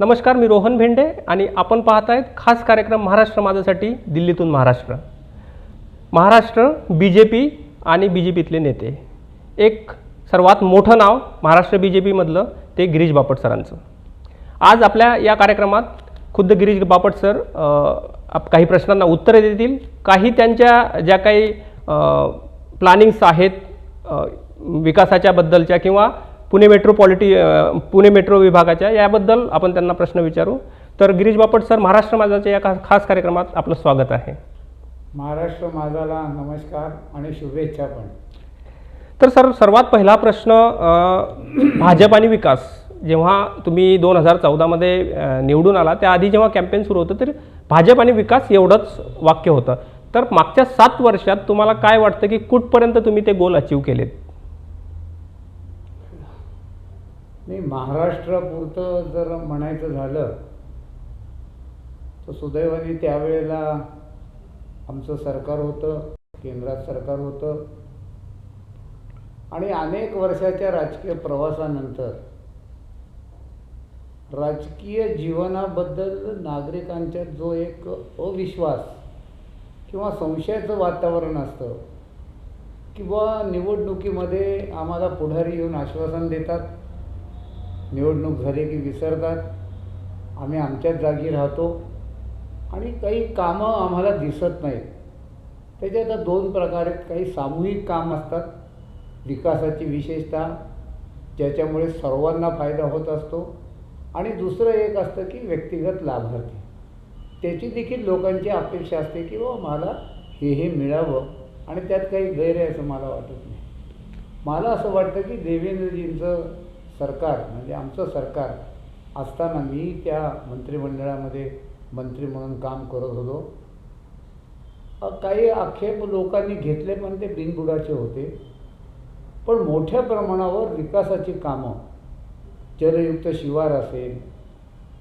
नमस्कार, मी रोहन भेंडे आणि आपण पाहत आहेत खास कार्यक्रम महाराष्ट्र माझ्यासाठी दिल्लीतून महाराष्ट्र. महाराष्ट्र, BJP आणि BJPतले नेते. एक सर्वात मोठं नाव महाराष्ट्र BJPमधलं ते गिरीश बापट सरांचं. आज आपल्या या कार्यक्रमात खुद्द गिरीश बापट सर काही प्रश्नांना उत्तरे देतील. काही त्यांच्या ज्या काही प्लॅनिंग्स आहेत विकासाच्या बद्दलच्या किंवा पुणे मेट्रो विभागाच्या याबद्दल आपण त्यांना प्रश्न विचारू. तर गिरीश बापट सर, महाराष्ट्र माझाच्या या खास कार्यक्रमात आपलं स्वागत आहे. महाराष्ट्र माझाला नमस्कार आणि शुभेच्छा पण. तर सर, सर्वात पहिला प्रश्न, भाजप आणि विकास. जेव्हा तुम्ही 2014मध्ये निवडून आला त्याआधी जेव्हा कॅम्पेन सुरू होतं तर भाजप आणि विकास एवढंच वाक्य होतं. तर मागच्या 7 वर्षात तुम्हाला काय वाटतं की कुठपर्यंत तुम्ही ते गोल अचीव केलेत? नाही, महाराष्ट्रापुरतं जर म्हणायचं झालं तर सुदैवाने त्यावेळेला आमचं सरकार होतं, केंद्रात सरकार होतं आणि अनेक वर्षाच्या राजकीय प्रवासानंतर राजकीय जीवनाबद्दल नागरिकांच्यात जो एक अविश्वास किंवा संशयाचं वातावरण असतं किंवा निवडणुकीमध्ये आम्हाला पुढारी येऊन आश्वासन देतात, निवडणूक झाली की विसरतात, आम्ही आमच्याच जागी राहतो आणि काही कामं आम्हाला दिसत नाहीत. त्याच्यात 2 प्रकार आहेत. काही सामूहिक काम असतात विकासाची विशेषतः, ज्याच्यामुळे सर्वांना फायदा होत असतो, आणि दुसरं एक असतं की व्यक्तिगत लाभार्थी. त्याची देखील लोकांची अपेक्षा असते की मला हे मिळावं आणि त्यात काही गैर आहे असं मला वाटत नाही. मला असं वाटतं की देवेंद्रजींचं सरकार म्हणजे आमचं सरकार असताना मी त्या मंत्रिमंडळामध्ये मंत्री म्हणून काम करत होतो. काही आक्षेप लोकांनी घेतले पण ते बिनबुडाचे होते. पण मोठ्या प्रमाणावर विकासाची कामं, जलयुक्त शिवार असेल,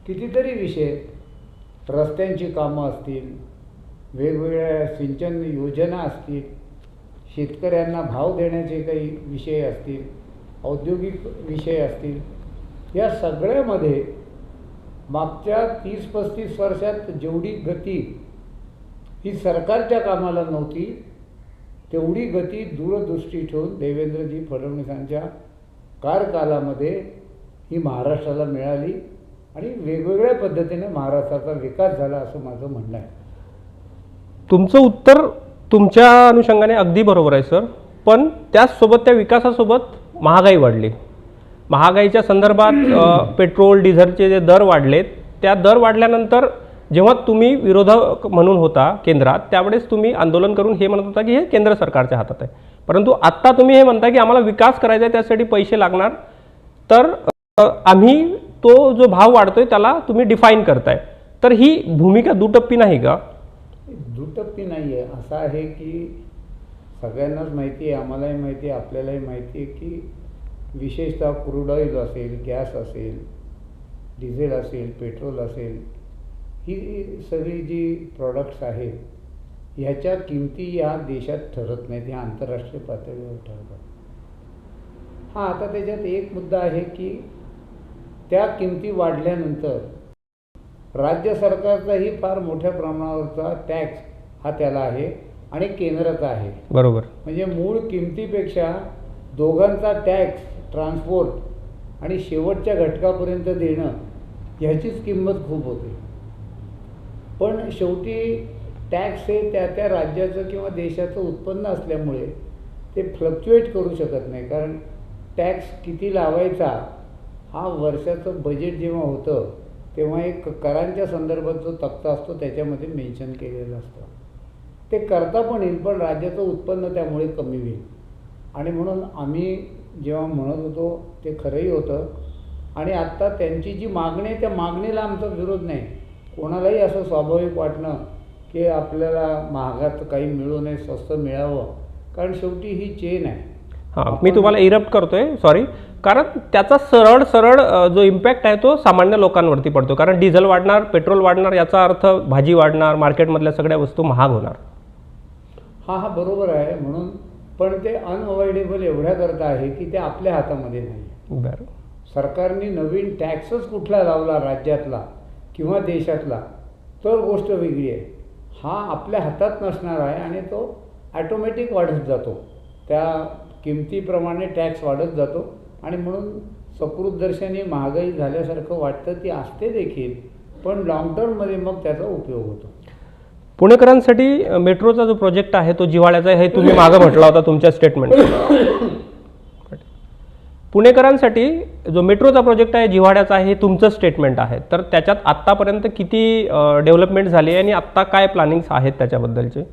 कितीतरी विषय, रस्त्यांची कामं असतील, वेगवेगळ्या सिंचन योजना असतील, शेतकऱ्यांना भाव देण्याचे काही विषय असतील, औद्योगिक विषय असतील, या सगळ्यामध्ये मागच्या 30-35 वर्षात जेवढी गती ही सरकारच्या कामाला नव्हती तेवढी गती दूरदृष्टी ठेवून देवेंद्रजी फडणवीसांच्या कार्यकालामध्ये ही महाराष्ट्राला मिळाली आणि वेगवेगळ्या पद्धतीने महाराष्ट्राचा विकास झाला असं माझं म्हणणं आहे. तुमचं उत्तर तुमच्या अनुषंगाने अगदी बरोबर आहे सर. पण त्याचसोबत त्या विकासासोबत महागाई वाढली. महागाईच्या संदर्भात पेट्रोल डिझेलचे जे दर वाढलेत, त्या दर वाढल्यानंतर जेव्हा तुम्ही विरोधक म्हणून होता केंद्रात त्यावेळेस तुम्ही आंदोलन करून हे म्हणत होता की हे केंद्र सरकारच्या हातात आहे. परंतु आत्ता तुम्ही हे म्हणता की आम्हाला विकास करायचा आहे, त्यासाठी पैसे लागणार, तर आम्ही तो जो भाव वाढतोय त्याला तुम्ही डिफाईन करताय. तर ही भूमिका दुटप्पी नाही का? दुटप्पी नाही आहे. असं आहे की सगळ्यांनाच माहिती आहे, आम्हालाही माहिती आहे, आपल्यालाही माहिती आहे की विशेषतः क्रूड ऑइल असेल, गॅस असेल, डिझेल असेल, पेट्रोल असेल, ही सगळी जी प्रॉडक्ट्स आहेत ह्याच्या किमती या देशात ठरत नाहीत, ह्या आंतरराष्ट्रीय पातळीवर ठरतात. हां, आता त्याच्यात एक मुद्दा आहे की त्या किमती वाढल्यानंतर राज्य सरकारचाही फार मोठ्या प्रमाणावरचा टॅक्स हा त्याला आहे आणि केंद्राचा आहे. बरोबर. म्हणजे मूळ किमतीपेक्षा दोघांचा टॅक्स, ट्रान्सपोर्ट आणि शेवटच्या घटकापर्यंत देणं ह्याचीच किंमत खूप होते. पण शेवटी टॅक्स हे त्या त्या राज्याचं किंवा देशाचं उत्पन्न असल्यामुळे ते फ्लक्च्युएट करू शकत नाही. कारण टॅक्स किती लावायचा हा वर्षाचं बजेट जेव्हा होतं तेव्हा एक करांच्या संदर्भात जो तक्ता असतो त्याच्यामध्ये मेन्शन केलेलं असतं. ते करता पण येईल, पण राज्याचं उत्पन्न त्यामुळे कमी होईल. आणि म्हणून आम्ही जेव्हा म्हणत होतो ते खरंही होतं. आणि आत्ता त्यांची जी मागणी आहे त्या मागणीला आमचा विरोध नाही. कोणालाही असं स्वाभाविक वाटणं की आपल्याला महागात काही मिळू नये, स्वस्त मिळावं, कारण शेवटी ही चेन आहे. हां, मी तुम्हाला इरप्ट करतोय, सॉरी. कारण त्याचा सरळ जो इम्पॅक्ट आहे तो सामान्य लोकांवरती पडतो. कारण डिझेल वाढणार, पेट्रोल वाढणार, याचा अर्थ भाजी वाढणार, मार्केटमधल्या सगळ्या वस्तू महाग होणार. हा बरोबर आहे. म्हणून पण ते अनअवॉइडेबल एवढ्या करता आहे की ते आपल्या हातामध्ये नाही. बरं. सरकारने नवीन टॅक्सच कुठला लावला राज्यातला किंवा देशातला तर गोष्ट वेगळी आहे. हा आपल्या हातात नसणार आहे आणि तो ॲटोमॅटिक वाढत जातो, त्या किमतीप्रमाणे टॅक्स वाढत जातो आणि म्हणून सकृतदर्शनी महागाई झाल्यासारखं वाटतं, ती असते देखील, पण लाँग टर्ममध्ये मग त्याचा उपयोग होतो. पुणेकरांसाठी मेट्रोचा जो प्रोजेक्ट आहे तो जिव्हाळ्याचा आहे, हे तुम्ही मागं म्हटला होता तुमच्या स्टेटमेंट. पुणेकरांसाठी जो मेट्रोचा प्रोजेक्ट आहे जिव्हाळ्याचा आहे हे तुमचं स्टेटमेंट आहे, तर त्याच्यात आत्तापर्यंत किती डेव्हलपमेंट झाली आहे आणि आत्ता काय प्लॅनिंग्स आहेत त्याच्याबद्दलचे?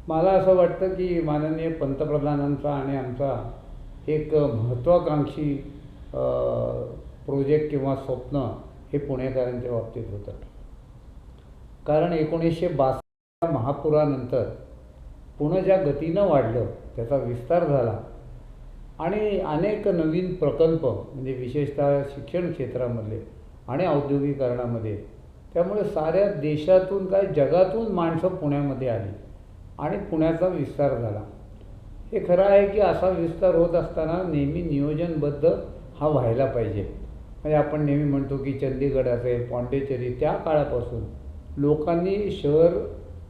मला असं वाटतं की माननीय पंतप्रधानांचा आणि आमचा एक महत्त्वाकांक्षी प्रोजेक्ट किंवा स्वप्न हे पुणेकरांच्या बाबतीत होतं. कारण 1962 महापुरानंतर पुणे ज्या गतीनं वाढलं, त्याचा विस्तार झाला आणि अनेक नवीन प्रकल्प म्हणजे विशेषतः शिक्षण क्षेत्रामधले आणि औद्योगिकरणामध्ये, त्यामुळे साऱ्या देशातून काय जगातून माणसं पुण्यामध्ये आली आणि पुण्याचा विस्तार झाला. हे खरं आहे की असा विस्तार होत असताना नेहमी नियोजनबद्ध हा व्हायला पाहिजे. म्हणजे आपण नेहमी म्हणतो की चंदीगड असेल, पॉंडिचेरी, त्या काळापासून लोकांनी शहर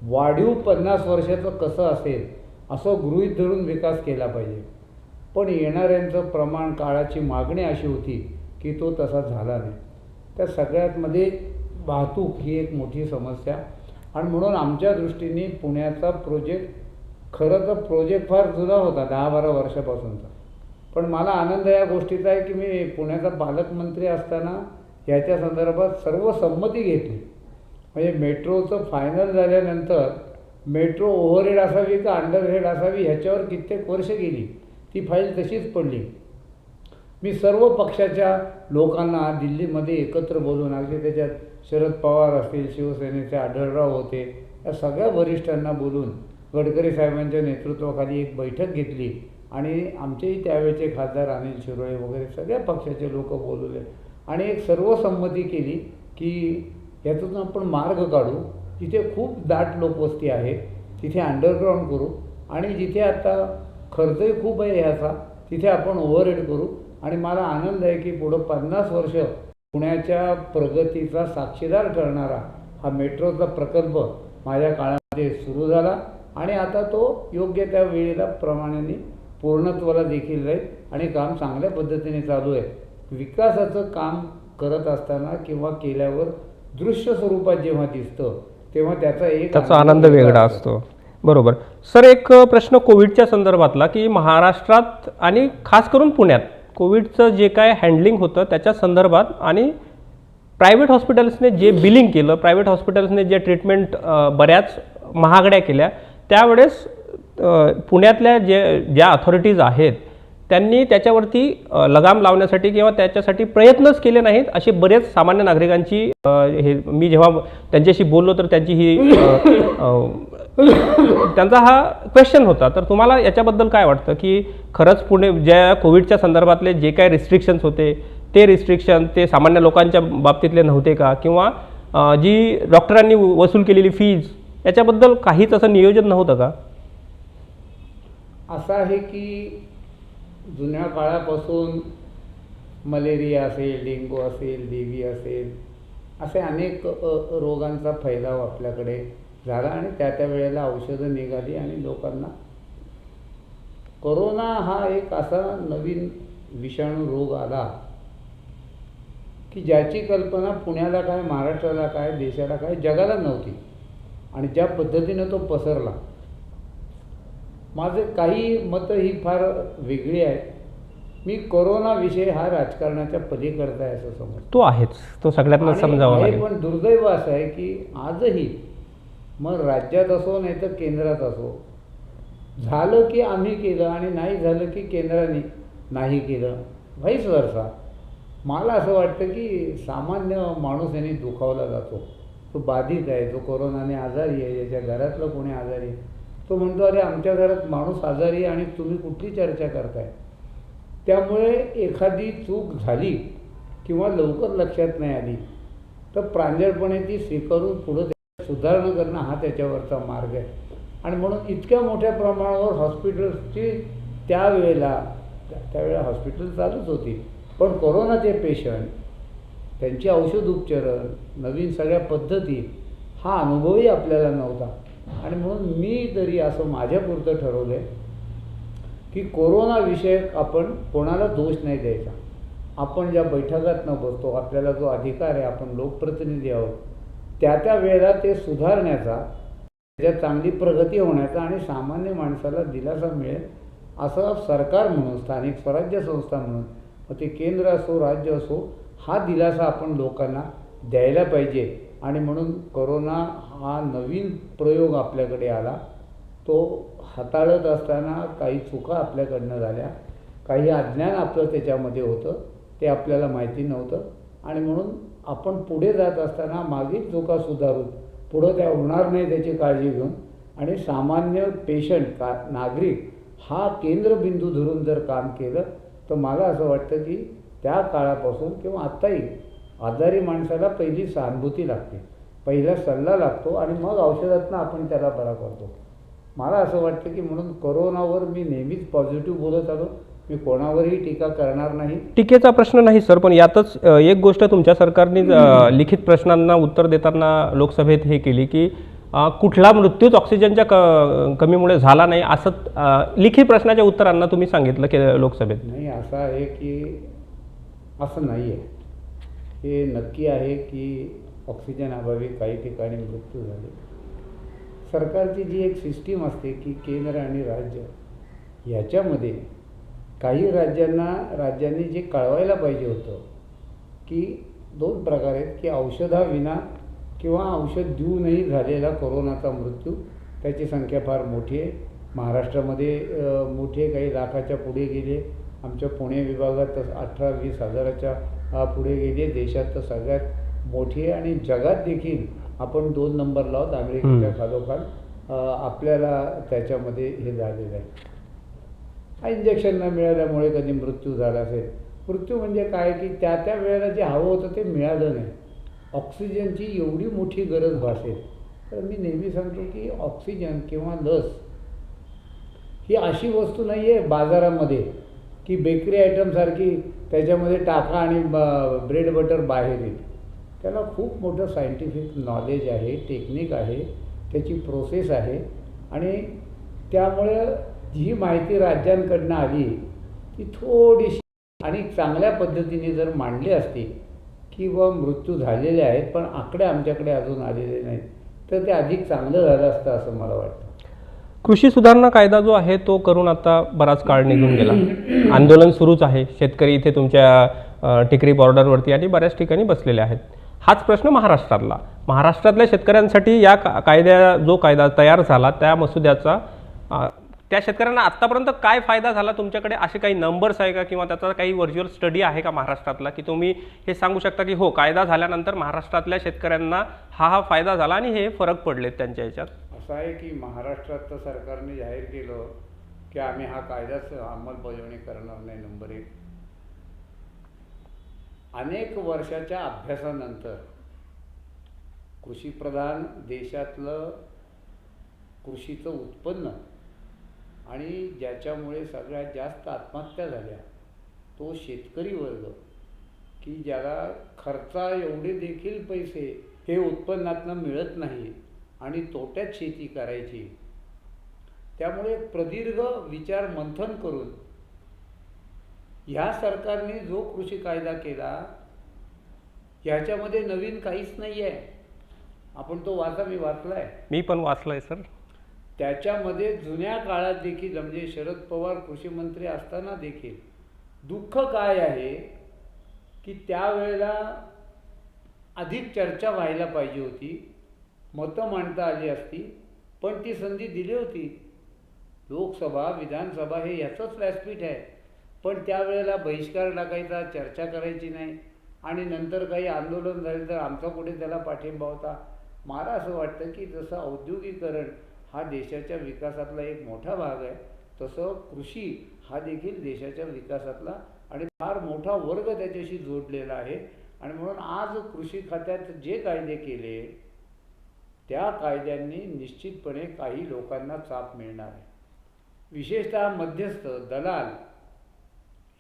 वाढीव 50 वर्षाचं कसं असेल असं गृहीत धरून विकास केला पाहिजे. पण येणाऱ्यांचं प्रमाण, काळाची मागणी अशी होती की तो तसा झाला नाही. त्या सगळ्यात मध्ये वाहतूक ही एक मोठी समस्या आणि म्हणून आमच्या दृष्टीने पुण्याचा प्रोजेक्ट, खरं तर प्रोजेक्ट फार जुना होता, 10-12 वर्षापासूनचा, पण मला आनंद या गोष्टीचा आहे की मी पुण्याचा पालकमंत्री असताना याच्या संदर्भात सर्व संमती घेतली. म्हणजे मेट्रोचं फायनल झाल्यानंतर मेट्रो ओव्हरहेड असावी का अंडरहेड असावी ह्याच्यावर कित्येक वर्ष गेली, ती फाईल तशीच पडली. मी सर्व पक्षाच्या लोकांना दिल्लीमध्ये एकत्र बोलून, अगदी त्याच्यात शरद पवार असतील, शिवसेनेचे आढळराव होते, या सगळ्या वरिष्ठांना बोलून गडकरी साहेबांच्या नेतृत्वाखाली एक बैठक घेतली आणि आमचेही त्यावेळेचे खासदार अनिल शिरोळे वगैरे सगळ्या पक्षाचे लोक बोलवले आणि एक सर्वसंमती केली की यातून आपण मार्ग काढू. जिथे खूप दाट लोकवस्ती आहे तिथे अंडरग्राऊंड करू आणि जिथे आता खर्चही खूप आहे ह्याचा तिथे आपण ओव्हरहेड करू. आणि मला आनंद आहे की पुढं 50 वर्ष पुण्याच्या प्रगतीचा साक्षीदार ठरणारा हा मेट्रोचा प्रकल्प माझ्या काळामध्ये सुरू झाला आणि आता तो योग्य त्या वेळेला प्रमाणाने पूर्णत्वाला देखील राहील आणि काम चांगल्या पद्धतीने चालू आहे. विकासाचं काम करत असताना किंवा केल्यावर दृश्य स्वरूपात जेव्हा दिसतं तेव्हा त्याचा आनंद वेगळा असतो. बरोबर सर, एक प्रश्न कोविडच्या संदर्भातला की महाराष्ट्रात आणि खास करून पुण्यात कोविडचं जे काय हँडलिंग होतं त्याच्या संदर्भात आणि प्रायव्हेट हॉस्पिटल्सने जे बिलिंग केलं, प्रायव्हेट हॉस्पिटल्सने जे ट्रीटमेंट बऱ्याच महागड्या केल्या, त्यावेळेस पुण्यातल्या ज्या अथॉरिटीज आहेत त्यांनी त्याच्यावरती लगाम लावण्यासाठी किंवा त्याच्यासाठी प्रयत्नच केले नाहीत, असे बरेच सामान्य नागरिकांची हे मी जेव्हा त्यांच्याशी बोललो तर त्यांची ही त्यांचा हा क्वेश्चन होता. तर तुम्हाला याच्याबद्दल काय वाटतं की खरंच पुणे ज्या कोविडच्या संदर्भातले जे काय रिस्ट्रिक्शन्स होते ते रिस्ट्रिक्शन ते सामान्य लोकांच्या बाबतीतले नव्हते का, किंवा जी डॉक्टरांनी वसूल केलेली फीज याच्याबद्दल काहीच असं नियोजन नव्हतं का? असं आहे की जुन्या काळापासून मलेरिया असेल, डेंगू असेल, देवी असेल, असे अनेक रोगांचा फैलाव आपल्याकडे झाला आणि त्या वेळेला औषधं निघाली आणि लोकांना कोरोना हा एक असा नवीन विषाणू रोग आला की ज्याची कल्पना पुण्याला काय, महाराष्ट्राला काय, देशाला काय, जगाला नव्हती आणि ज्या पद्धतीनं तो पसरला. माझे काही मतं ही फार वेगळी आहेत. मी कोरोना विषय हा राजकारणाच्या पलीकडचा आहे असं समजतो. तो आहेच, तो सगळ्यांना समजावा लागेल. पण दुर्दैव असं आहे की आजही मग राज्यात असो नाही तर केंद्रात असो, झालं की आम्ही केलं आणि नाही झालं की केंद्राने नाही केलं, व्हाईस वर्सा. मला असं वाटतं की सामान्य माणूस यांनी दुखावला जातो, तो बाधित आहे, जो कोरोनाने आजारी आहे, ज्याच्या घरातलं कोणी आजारी आहे, तो म्हणतो अरे आमच्या घरात माणूस आजारी आहे आणि तुम्ही कुठली चर्चा करताय. त्यामुळे एखादी चूक झाली किंवा लवकर लक्षात नाही आली तर प्रांजळपणे ती स्वीकारून पुढं सुधारणा करणं हा त्याच्यावरचा मार्ग आहे. आणि म्हणून इतक्या मोठ्या प्रमाणावर हॉस्पिटल्सची त्यावेळेला हॉस्पिटल चालूच होती, पण कोरोनाचे पेशंट, त्यांची औषध उपचारण, नवीन सगळ्या पद्धती, हा अनुभवही आपल्याला नव्हता. आणि म्हणून मी तरी असं माझ्यापुरतं ठरवलं आहे की कोरोनाविषयक आपण कोणाला दोष नाही द्यायचा. आपण ज्या बैठकात न बसतो, आपल्याला जो अधिकार आहे, आपण लोकप्रतिनिधी आहोत, त्या वेळेला ते सुधारण्याचा, त्याच्यात चांगली प्रगती होण्याचा आणि सामान्य माणसाला दिलासा मिळेल असं सरकार म्हणून, स्थानिक स्वराज्य संस्था म्हणून, मग ते केंद्र असो राज्य असो, हा दिलासा आपण लोकांना द्यायला पाहिजे. आणि म्हणून कोरोना हा नवीन प्रयोग आपल्याकडे आला. तो हाताळत असताना काही चुका आपल्याकडनं झाल्या, काही अज्ञान आपलं त्याच्यामध्ये होतं, ते आपल्याला माहिती नव्हतं. आणि म्हणून आपण पुढे जात असताना मागील चुका सुधारून पुढं त्या होणार नाही त्याची काळजी घेऊन आणि सामान्य पेशंट नागरिक हा केंद्रबिंदू धरून जर काम केलं तर मला असं वाटतं की त्या काळापासून किंवा आत्ताही आजारी माणसाला पहिली सहानुभूती लागते, पहिला सल्ला लागतो आणि मग औषधातनं आपण त्याला बरा करतो. मला असं वाटतं की म्हणून कोरोनावर मी नेहमीच पॉझिटिव्ह बोलत आलो. मी कोणावरही टीका करणार नाही. टीकेचा प्रश्न नाही सर, पण यातच एक गोष्ट तुमच्या सरकारने लिखित प्रश्नांना उत्तर देताना लोकसभेत हे केली की कुठला मृत्यूच ऑक्सिजनच्या कमीमुळे झाला नाही असं लिखित प्रश्नाच्या उत्तरांना तुम्ही सांगितलं की लोकसभेत. नाही, असं आहे की असं नाही आहे. हे नक्की आहे की ऑक्सिजन अभावी काही ठिकाणी मृत्यू झाले. सरकारची जी एक सिस्टीम असते की केंद्र आणि राज्य ह्याच्यामध्ये काही राज्यांनी जे कळवायला पाहिजे होतं की दोन प्रकार आहेत की औषधाविना किंवा औषध देऊनही झालेला कोरोनाचा मृत्यू, त्याची संख्या फार मोठी आहे. महाराष्ट्रामध्ये मोठे काही लाखाच्या पुढे गेले. आमच्या पुणे विभागात तर 18-20 हजाराच्या पुढे गेले. देशात तर सगळ्यात मोठी आहे आणि जगात देखील आपण 2 नंबरला आहोत. अमेरिकेच्या खालोखाल आपल्याला त्याच्यामध्ये हे झालेलं आहे. इंजेक्शन न मिळाल्यामुळे कधी मृत्यू झाला असेल. मृत्यू म्हणजे काय की त्या वेळेला जे हवं होतं ते मिळालं नाही. ऑक्सिजनची एवढी मोठी गरज भासेल. तर मी नेहमी सांगतो की ऑक्सिजन किंवा लस ही अशी वस्तू नाही आहे बाजारामध्ये की बेकरी आयटमसारखी त्याच्यामध्ये टाका आणि ब्रेड बटर बाहेर येईल. त्याला खूप मोठं सायंटिफिक नॉलेज आहे, टेक्निक आहे, त्याची प्रोसेस आहे. आणि त्यामुळे जी माहिती राज्यांकडनं आली ती थोडीशी आणि चांगल्या पद्धतीने जर मांडली असती की मृत्यू झालेले आहेत पण आकडे आमच्याकडे अजून आलेले नाहीत तर ते अधिक चांगलं झालं असतं असं मला वाटतं. कृषी सुधारणा कायदा जो आहे तो करून आता बराच काळ निघून गेला. आंदोलन सुरूच आहे. शेतकरी इथे तुमच्या टिकरी बॉर्डरवरती आणि बऱ्याच ठिकाणी बसलेले आहेत. हाच प्रश्न महाराष्ट्रातल्या शेतकऱ्यांसाठी या जो कायदा तयार झाला त्या मसुद्याचा त्या शेतकऱ्यांना आत्तापर्यंत काय फायदा झाला, तुमच्याकडे असे काही नंबर्स आहे का किंवा त्याचा काही व्हर्च्युअल स्टडी आहे का महाराष्ट्रातला की तुम्ही हे सांगू शकता की हो कायदा झाल्यानंतर महाराष्ट्रातल्या शेतकऱ्यांना हा फायदा झाला आणि हे फरक पडलेत त्यांच्या ह्याच्यात? असं आहे की महाराष्ट्रात तर सरकारने जाहीर केलं की आम्ही हा कायदाच अंमलबजावणी करणार नाही. नंबर 1, अनेक वर्षाच्या अभ्यासानंतर कृषीप्रधान देशातलं कृषीचं उत्पन्न आणि ज्याच्यामुळे सगळ्यात जास्त आत्महत्या झाल्या तो शेतकरी वर्ग की ज्याला खर्चा एवढे देखील पैसे हे उत्पन्नातनं मिळत नाही आणि तोट्यात शेती करायची. त्यामुळे प्रदीर्घ विचार मंथन करून ह्या सरकारने जो कृषी कायदा केला ह्याच्यामध्ये नवीन काहीच नाही आहे. आपण तो मी वाचलाय. मी पण वाचलाय सर. त्याच्यामध्ये जुन्या काळात देखील म्हणजे शरद पवार कृषी मंत्री असताना देखील दुःख काय आहे की त्यावेळेला अधिक चर्चा व्हायला पाहिजे होती, मतं मांडता आली असती, पण ती संधी दिली होती. लोकसभा विधानसभा हे याचंच व्यासपीठ आहे. पण त्यावेळेला बहिष्कार टाकायचा, चर्चा करायची नाही आणि नंतर काही आंदोलन झाले तर आमचा कुठे त्याला पाठिंबा होता. मला असं वाटतं की जसं औद्योगिकरण हा देशाच्या विकासातला एक मोठा भाग आहे तसं कृषी हा देखील देशाच्या विकासातला आणि फार मोठा वर्ग त्याच्याशी जोडलेला आहे. आणि म्हणून आज कृषी खात्यात जे कायदे केले त्या कायद्यांनी निश्चितपणे काही लोकांना चाप मिळणार आहे. विशेषतः मध्यस्थ दलाल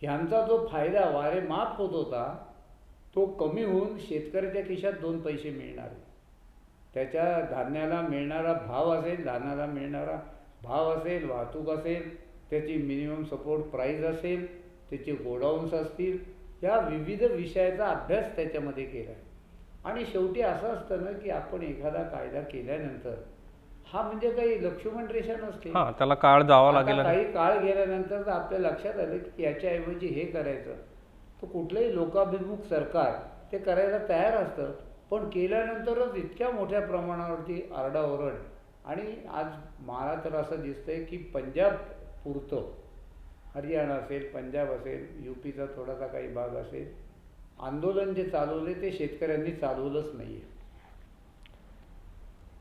ह्यांचा जो फायदा वारेमाप होत होता तो कमी होऊन शेतकऱ्याच्या खिशात 2 पैसे मिळणार. त्याच्या धान्याला मिळणारा भाव असेल, धानाला मिळणारा भाव असेल, वाहतूक असेल, त्याची मिनिमम सपोर्ट प्राईस असेल, त्याचे गोडाऊन्स असतील, या विविध विषयाचा अभ्यास त्याच्यामध्ये केला आहे. आणि शेवटी असं असतं ना की आपण एखादा कायदा केल्यानंतर हा म्हणजे काही लक्ष्मण रेषा नसते. हां, त्याला काळ जावा आता लागेल. काही काळ गेल्यानंतर तर आपल्या लक्षात आलं की याच्याऐवजी हे करायचं, तर कुठलंही लोकाभिमुख सरकार ते करायला तयार असतं. पण केल्यानंतरच इतक्या मोठ्या प्रमाणावरती आरडाओरड. आणि आज मला तर असं दिसतंय की पंजाब पुरतं, हरियाणा असेल, पंजाब असेल, UPचा थोडासा काही भाग असेल, आंदोलन जे चालवले ते शेतकऱ्यांनी चालवलंच नाही आहे.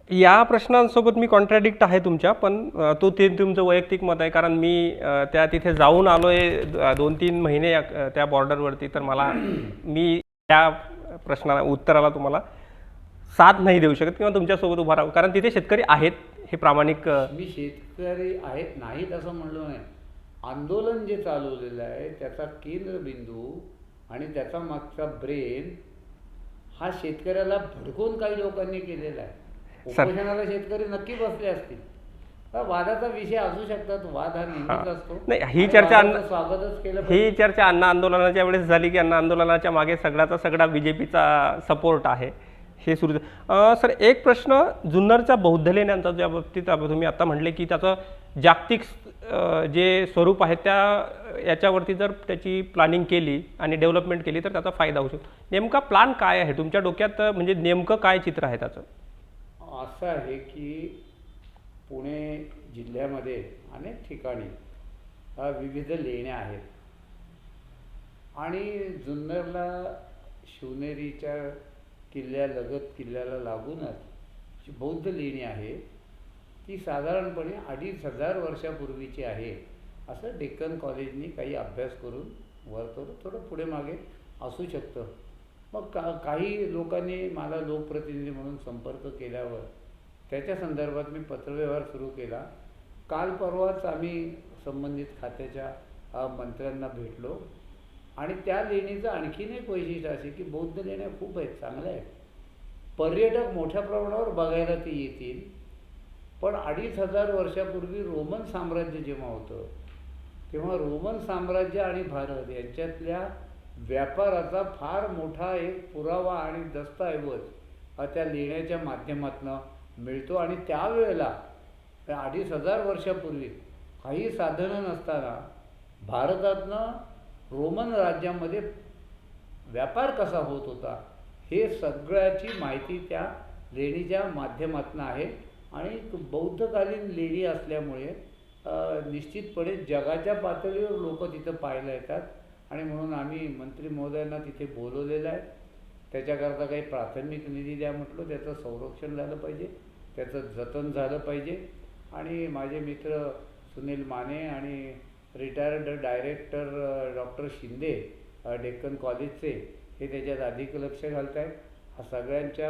या प्रश्नांसोबत मी कॉन्ट्रॅडिक्ट आहे तुमच्या, पण ते तुमचं वैयक्तिक मत आहे. कारण मी त्या तिथे जाऊन आलो आहे 2-3 महिने त्या बॉर्डरवरती. तर मी त्या प्रश्नाला उत्तराला तुम्हाला साथ नाही देऊ शकत किंवा तुमच्यासोबत उभा राहू, कारण तिथे शेतकरी आहेत हे प्रामाणिक. मी शेतकरी आहेत नाहीत असं म्हणलो नाही. आंदोलन जे चालवलेलं आहे त्याचा केंद्रबिंदू आणि त्याचा मागचा ब्रेन हा शेतकऱ्याला भडकवून काही लोकांनी केलेला आहे. उपोषणाला शेतकरी नक्की बसले असतील. वादाचा विषय असू शकतात, वाद हा नेहमीच असतो. नाही, ही चर्चा स्वागतच केलं. ही चर्चा अण्णा आंदोलनाच्या वेळेस झाली की अण्णा आंदोलनाच्या मागे सगळ्याचा सगळा BJPचा सपोर्ट आहे हे सुरू. सर, एक प्रश्न, जुन्नरच्या बौद्ध लेण्यांचा ज्या बाबतीत तुम्ही आता म्हटले की त्याचं जागतिक जे स्वरूप आहे त्या याच्यावरती जर त्याची प्लॅनिंग केली आणि डेव्हलपमेंट केली तर त्याचा फायदा होऊ शकतो. नेमका प्लॅन काय आहे तुमच्या डोक्यात? म्हणजे नेमकं काय चित्र आहे त्याचं? असं आहे की पुणे जिल्ह्यामध्ये अनेक ठिकाणी विविध लेण्या आहेत. आणि जुन्नरला शिवनेरीच्या किल्ल्याला लागूनच जी बौद्ध लेणी आहे ती साधारणपणे 2500 वर्षापूर्वीची आहे असं डेक्कन कॉलेजनी काही अभ्यास करून थोडं पुढे मागे असू शकतं. मग काही लोकांनी मला लोकप्रतिनिधी म्हणून संपर्क केल्यावर त्याच्या संदर्भात मी पत्रव्यवहार सुरू केला. काल परवाच आम्ही संबंधित खात्याच्या मंत्र्यांना भेटलो. आणि त्या लेणीचं आणखीन एक वैशिष्ट्य असे की बौद्ध लेण्या खूप आहेत, चांगल्या आहेत, पर्यटक मोठ्या प्रमाणावर बघायला ते येतील. पण 2500 वर्षापूर्वी रोमन साम्राज्य जेव्हा होतं तेव्हा रोमन साम्राज्य आणि भारत यांच्यातल्या व्यापाराचा फार मोठा एक पुरावा आणि दस्तऐवज त्या लेण्याच्या माध्यमातून मिळतो. आणि त्यावेळेला 2500 वर्षापूर्वी काही साधनं नसताना भारतातनं रोमन राज्यामध्ये व्यापार कसा होत होता हे सगळ्याची माहिती त्या लेणीच्या माध्यमातून आहे. आणि बौद्धकालीन लेणी असल्यामुळे निश्चितपणे जगाच्या पातळीवर लोक तिथं पाहायला येतात. आणि म्हणून आम्ही मंत्री महोदयांना तिथे बोलवलेलं आहे. त्याच्याकरता काही प्राथमिक निधी द्या म्हटलं, त्याचं संरक्षण झालं पाहिजे, त्याचं जतन झालं पाहिजे. आणि माझे मित्र सुनील माने आणि retired director doctor Shinde Deccan कॉलेजचे हे त्याच्यात अधिक लक्ष घालत आहेत. हा सगळ्यांच्या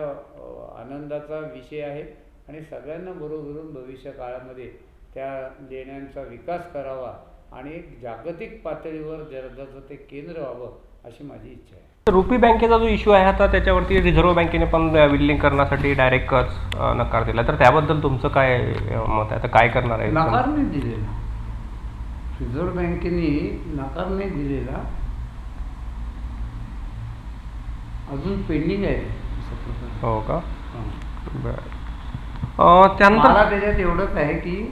आनंदाचा विषय आहे. आणि सगळ्यांना बरोबर धरून भविष्य काळामध्ये त्या लेण्यांचा विकास करावा आणि एक जागतिक पातळीवर जगाचं ते केंद्र व्हावं अशी माझी इच्छा आहे. रुपी बँकेचा जो इश्यू आहे आता त्याच्यावरती रिझर्व्ह बँकेने पण विलिंग करण्यासाठी डायरेक्ट नकार दिला, तर त्याबद्दल तुमचं काय मत आहे? आता काय करणार आहे? नकार नाही दिलेला, रिझर्व्ह बँकेने नकार नाही दिलेला, अजून पेंडिंग आहे. हो का? बरं. त्यानंतर मला त्याच्यात एवढंच आहे की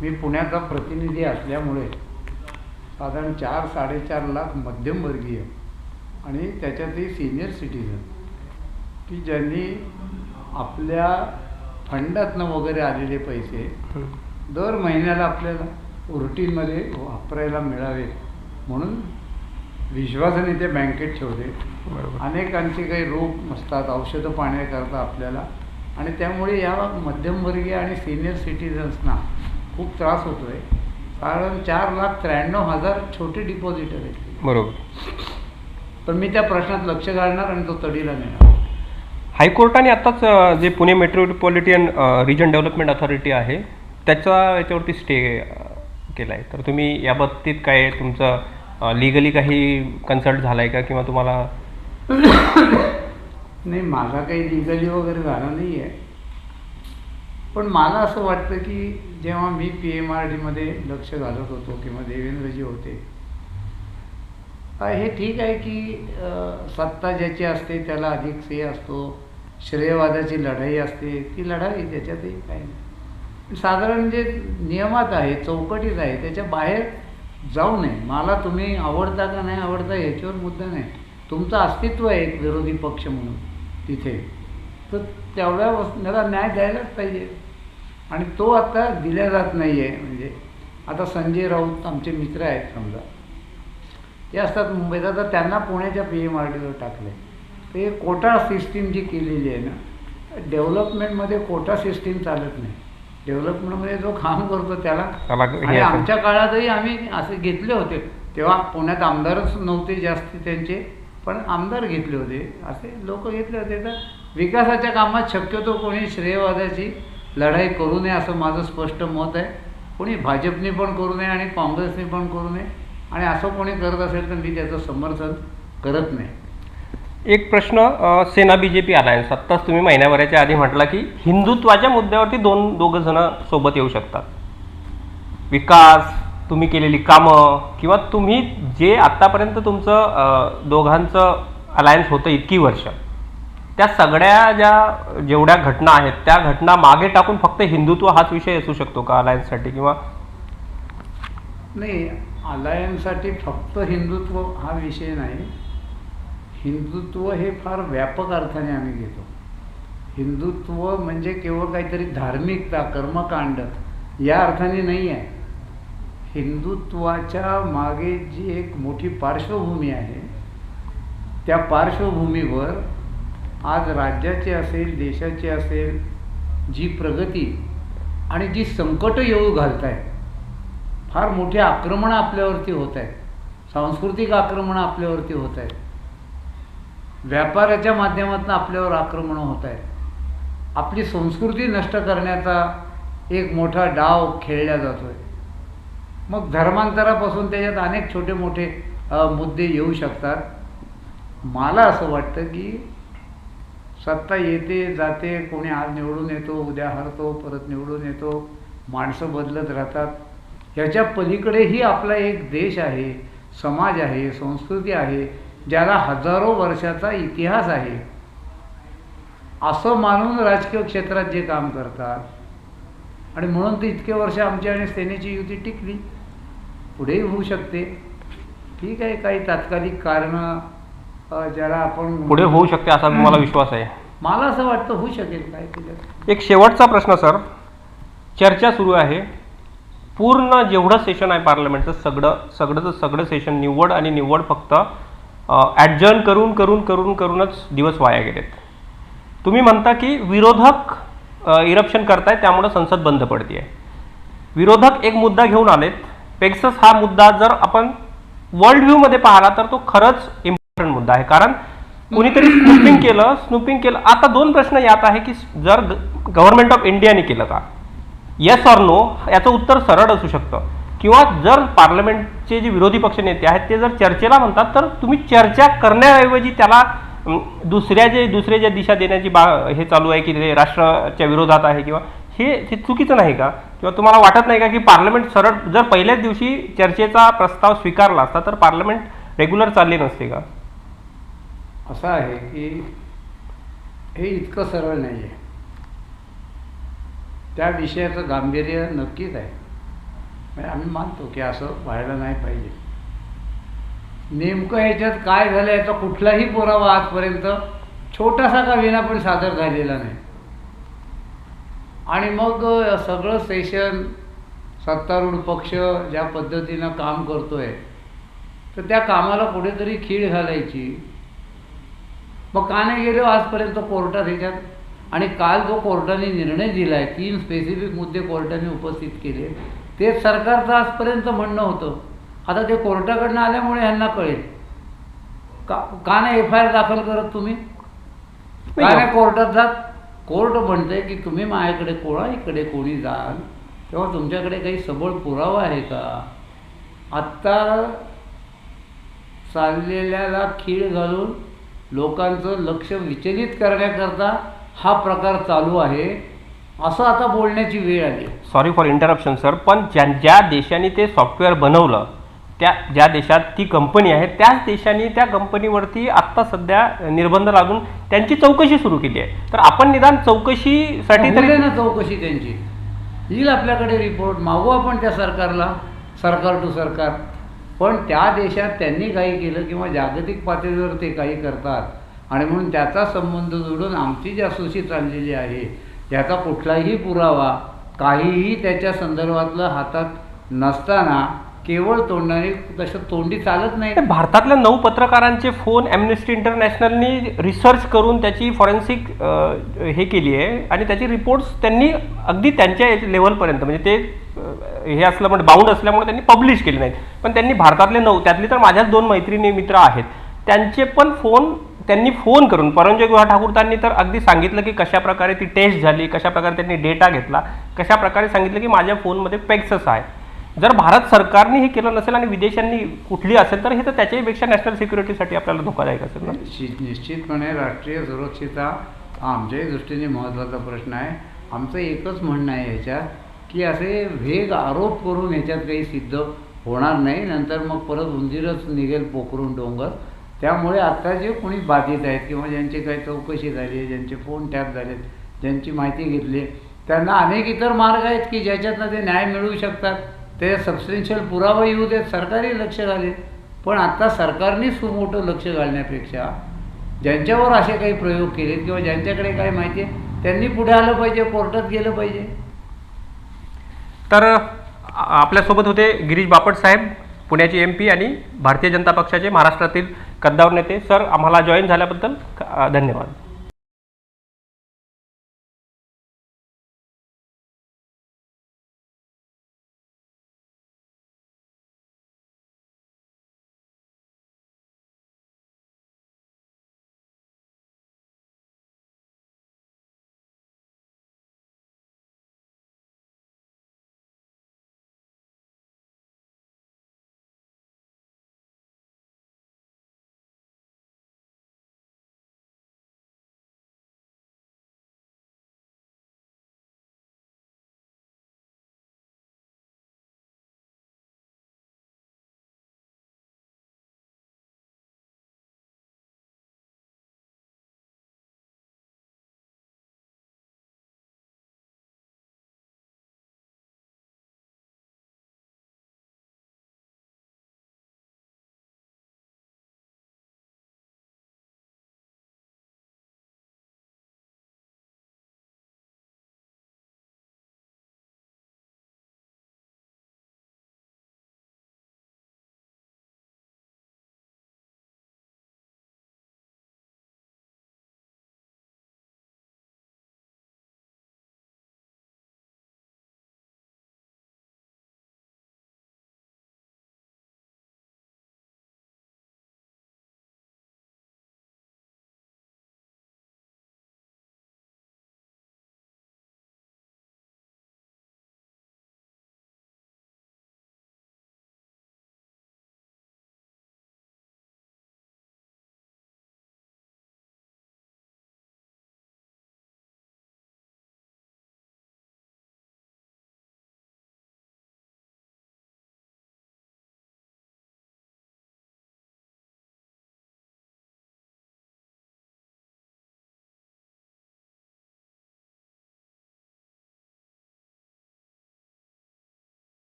मी पुण्याचा प्रतिनिधी असल्यामुळे साधारण 4-4.5 लाख मध्यमवर्गीय आणि त्याच्यातही सिनियर सिटीजन की ज्यांनी आपल्या फंडातनं वगैरे आलेले पैसे दर महिन्याला आपल्याला रुटीनमध्ये वापरायला मिळावे म्हणून विश्वासाने ते बँकेत ठेवले. अनेकांचे काही रोग असतात, औषधं पाण्याकरता आपल्याला, आणि त्यामुळे या मध्यमवर्गीय आणि सिनियर सिटीजन्सना खूप त्रास होतो आहे. कारण 4,93,000 छोटे डिपॉझिटर आहेत. बरोबर. पण मी त्या प्रश्नात लक्ष घालणार आणि तो तडीला नेणार. हायकोर्टाने आत्ताच जे Pune metropolitan region development authority आहे त्याचा याच्यावरती स्टे केला आहे, तर तुम्ही याबाबतीत काय तुमचं लिगली काही कन्सल्ट झाला आहे का किंवा तुम्हाला? नाही, माझा काही लिगली वगैरे झाला नाही आहे. पण मला असं वाटतं की जेव्हा मी PMRDमध्ये लक्ष घालत होतो किंवा देवेंद्रजी होते, हे ठीक आहे की सत्ता ज्याची असते त्याला अधिक श्रेय असतो, श्रेयवादाची लढाई असते, ती लढावी, त्याच्यातही काही नाही. साधारण जे नियमात आहे, चौकटीत आहे, त्याच्या बाहेर जाऊ नये. मला तुम्ही आवडता का नाही आवडता ह्याच्यावर मुद्दा नाही. तुमचं अस्तित्व आहे एक विरोधी पक्ष म्हणून तिथे, तर तेवढ्या वस्तूला न्याय द्यायलाच पाहिजे. आणि तो आता दिला जात नाही आहे. म्हणजे आता संजय राऊत आमचे मित्र आहेत समजा, ते असतात मुंबईत, आता त्यांना पुण्याच्या PMRDवर टाकलं आहे. तर हे कोटा सिस्टीम जी केलेली आहे ना, डेव्हलपमेंटमध्ये कोटा सिस्टीम चालत नाही. डेव्हलपमेंटमध्ये जो काम करतो त्याला, आणि आमच्या काळातही आम्ही असे घेतले होते, तेव्हा पुण्यात आमदारच नव्हते जास्त त्यांचे, पण आमदार घेतले होते, असे लोक घेतले होते. तर विकासाच्या कामात शक्यतो कोणी श्रेयवादाची लढाई करू नये असं माझं स्पष्ट मत आहे. कोणी भाजपने पण करू नये आणि काँग्रेसने पण करू नये. आणि असं कोणी करत असेल तर मी त्याचं समर्थन करत नाही. एक प्रश्न, सेना BJP अलायन्स, आत्ताच तुम्ही महिन्याभराच्या आधी म्हटला की हिंदुत्वाच्या मुद्द्यावरती दोघं जण सोबत येऊ शकतात. विकास, तुम्ही केलेली कामं, किंवा तुम्ही जे आत्तापर्यंत तुमचं दोघांचं अलायन्स होतं इतकी वर्ष, त्या सगळ्या जेवढ्या घटना आहेत त्या घटना मागे टाकून फक्त हिंदुत्व हाच विषय असू शकतो का अलायन्ससाठी? किंवा नाही, अलायन्ससाठी फक्त हिंदुत्व हा विषय नाही. हिंदुत्व हे फार व्यापक अर्थाने आम्ही घेतो. हिंदुत्व म्हणजे केवळ काहीतरी धार्मिकता, कर्मकांड या अर्थाने नाही आहे. हिंदुत्वाच्या मागे जी एक मोठी पार्श्वभूमी आहे, त्या पार्श्वभूमीवर आज राज्याची असेल, देशाची असेल, जी प्रगती आणि जी संकट येऊ घालत आहेत, फार मोठी आक्रमणं आपल्यावरती होत आहेत, सांस्कृतिक आक्रमणं आपल्यावरती होत आहेत, व्यापाराच्या माध्यमातून आपल्यावर आक्रमणं होत आहेत, आपली संस्कृती नष्ट करण्याचा एक मोठा डाव खेळला जातो आहे. मग धर्मांतरापासून त्याच्यात अनेक छोटे मोठे मुद्दे येऊ शकतात. मला असं वाटतं की सत्ता येते जाते, कोणी आज निवडून येतो, उद्या हरतो, परत निवडून येतो, माणसं बदलत राहतात. ह्याच्या पलीकडेही आपला एक देश आहे, समाज आहे, संस्कृती आहे, ज्याला हजारो वर्षाचा इतिहास आहे, असं मानून राजकीय क्षेत्रात जे काम करतात. आणि म्हणून तर इतके वर्ष आमची आणि सेनेची युती टिकली. पुढेही होऊ शकते, ठीक आहे. काही तात्कालिक कारणं ज्याला आपण पुढे होऊ शकते असा मला विश्वास आहे. मला असं वाटतं होऊ शकेल. काय केलं. एक शेवटचा प्रश्न सर, चर्चा सुरू आहे, पूर्ण जेवढं सेशन आहे पार्लमेंटचं सगळं सेशन निवड फक्त ॲडजर्न करूनच दिवस वाया गेलेत. तुम्ही म्हणता की विरोधक इरप्शन करतायत त्यामुळे संसद बंद पडते आहे. विरोधक एक मुद्दा घेऊन आलेत, पेक्सस हा मुद्दा जर आपण वर्ल्ड व्ह्यूमध्ये पाहिला तर तो खरंच इम्पॉर्टंट मुद्दा आहे. कारण कुणीतरी स्नूपिंग केलं. आता दोन प्रश्न यात आहे की जर गव्हर्नमेंट ऑफ इंडियाने केलं का, येस ऑर नो, याचं उत्तर सरळ असू शकतं. किंवा जर पार्लमेंटचे जे विरोधी पक्ष नेते आहेत ते जर चर्चेला म्हणतात तर तुम्ही चर्चा करण्याऐवजी त्याला दुसरे ज्या दिशा देण्याची हे चालू आहे की ते राष्ट्राच्या विरोधात आहे, किंवा हे चुकीचं नाही का? किंवा तुम्हाला वाटत नाही का की पार्लमेंट सरळ जर पहिल्याच दिवशी चर्चेचा प्रस्ताव स्वीकारला असता तर पार्लमेंट रेग्युलर चालले नसते का? असं आहे की हे इतकं सरळ नाही आहे. त्या विषयाचं गांभीर्य नक्कीच आहे. म्हणजे आम्ही मानतो की असं व्हायला नाही पाहिजे. नेमकं ह्याच्यात काय झालं याचा कुठलाही पुरावा आजपर्यंत छोटासा का विना पण सादर झालेला नाही. आणि मग सगळं सेशन सत्तारूढ पक्ष ज्या पद्धतीनं काम करतोय तर त्या कामाला कुठेतरी खीळ घालायची. मग का नाही गेलो आजपर्यंत कोर्टात ह्याच्यात? आणि काल जो कोर्टाने निर्णय दिला आहे, 3 स्पेसिफिक मुद्दे कोर्टाने उपस्थित केले, तेच सरकारचं आजपर्यंत म्हणणं होतं. आता ते कोर्टाकडनं आल्यामुळे ह्यांना कळेल. का नाही FIR दाखल करत तुम्ही? का नाही कोर्टात जात? कोर्ट म्हणतंय की तुम्ही माझ्याकडे कोणाकडे कोणी जाल तेव्हा तुमच्याकडे काही सबळ पुरावा आहे का? आत्ता चाललेल्याला खीळ घालून लोकांचं लक्ष विचलित करण्याकरता हा प्रकार चालू आहे, असं आता बोलण्याची वेळ आली. सॉरी फॉर इंटरप्शन सर, पण ज्या देशाने ते सॉफ्टवेअर बनवलं, ज्या देशात ती कंपनी आहे, त्याच देशाने त्या कंपनीवरती आत्ता सध्या निर्बंध लागून त्यांची चौकशी सुरू केली आहे. तर आपण निदान चौकशीसाठी तरी ना चौकशी त्यांची येईल आपल्याकडे, रिपोर्ट मागू आपण त्या सरकारला, सरकार टू सरकार. पण त्या देशात त्यांनी काही केलं किंवा जागतिक पातळीवर ते काही करतात आणि म्हणून त्याचा संबंध जोडून आमची जासूसी चाललेली आहे याचा कुठलाही पुरावा काहीही त्याच्या संदर्भातलं हातात नसताना केवळ तोंडाने, तसं तोंडी चालत नाही. भारतातल्या 9 पत्रकारांचे फोन ॲम्नेस्टी इंटरनॅशनलनी रिसर्च करून त्याची फॉरेन्सिक हे केली आहे आणि त्याची रिपोर्ट्स त्यांनी अगदी त्यांच्या लेवलपर्यंत, म्हणजे ते हे असलं म्हणजे बाउंड असल्यामुळे त्यांनी पब्लिश केले नाहीत. पण त्यांनी भारतातले 9, त्यातली तर माझ्याच 2 मैत्रिणी मित्र आहेत, त्यांचे पण फोन त्यांनी फोन करून, परंजय गुहा ठाकूरतांनी तर अगदी सांगितलं की कशाप्रकारे ती टेस्ट झाली, कशाप्रकारे त्यांनी डेटा घेतला, कशाप्रकारे सांगितलं की माझ्या फोनमध्ये पेक्सस आहे. जर भारत सरकारने हे केलं नसेल आणि विदेशांनी कुठली असेल तर हे तर त्याच्याहीपेक्षा नॅशनल सिक्युरिटीसाठी आपल्याला धोकादायक असेल ना. निश्चितपणे राष्ट्रीय सुरक्षितता हा आमच्याही दृष्टीने महत्त्वाचा प्रश्न आहे. आमचं एकच म्हणणं आहे ह्याच्यात की असे वेग आरोप करून ह्याच्यात काही सिद्ध होणार नाही, नंतर मग परत उंदीरच निघेल पोखरून डोंगर. त्यामुळे आता जे कोणी बाधित आहेत किंवा ज्यांची काही चौकशी झाली, ज्यांचे फोन टॅप झालेत, ज्यांची माहिती घेतली, त्यांना अनेक इतर मार्ग आहेत की ज्याच्यातनं ते न्याय मिळवू शकतात. ते सबस्टेन्शियल पुरावा येऊ देत, सरकारी लक्ष घालेल. पण आता सरकारने सुमोठं लक्ष घालण्यापेक्षा ज्यांच्यावर असे काही प्रयोग केले किंवा ज्यांच्याकडे काही माहिती आहे त्यांनी पुढे आलं पाहिजे, कोर्टात गेलं पाहिजे. तर आपल्यासोबत होते गिरीश बापट साहेब, पुण्याचे MP आणि भारतीय जनता पक्षाचे महाराष्ट्रातील कद्दावर नेते. सर, आम्हाला जॉईन झाल्याबद्दल धन्यवाद.